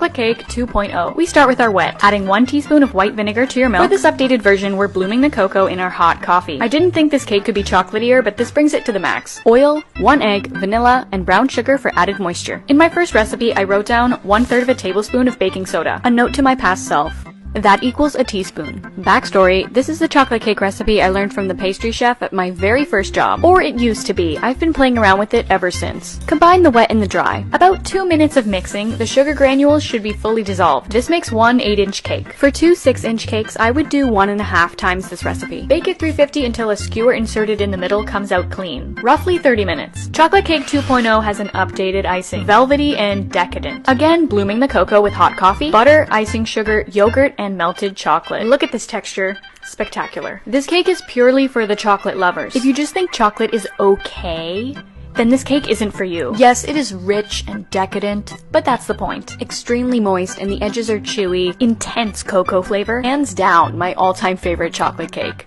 Chocolate Cake 2.0. We start with our wet, adding 1 teaspoon of white vinegar to your milk. For this updated version, we're blooming the cocoa in our hot coffee. I didn't think this cake could be chocolatier, but this brings it to the max. Oil, 1 egg, vanilla, and brown sugar for added moisture. In my first recipe, I wrote down 1/3 of a tablespoon of baking soda. A note to my past self. That equals a teaspoon. Backstory, this is the chocolate cake recipe I learned from the pastry chef at my very first job. Or it used to be. I've been playing around with it ever since. Combine the wet and the dry. About 2 minutes of mixing, the sugar granules should be fully dissolved. This makes 1 8-inch cake. For 2 6-inch cakes, I would do 1.5 times this recipe. Bake at 350 until a skewer inserted in the middle comes out clean. Roughly 30 minutes. Chocolate Cake 2.0 has an updated icing. Velvety and decadent. Again, blooming the cocoa with hot coffee, butter, icing sugar, yogurt, and melted chocolate. Look at this texture. Spectacular. This cake is purely for the chocolate lovers. If you just think chocolate is okay, then this cake isn't for you. Yes, it is rich and decadent, but that's the point. Extremely moist and the edges are chewy, intense cocoa flavor. Hands down, my all-time favorite chocolate cake.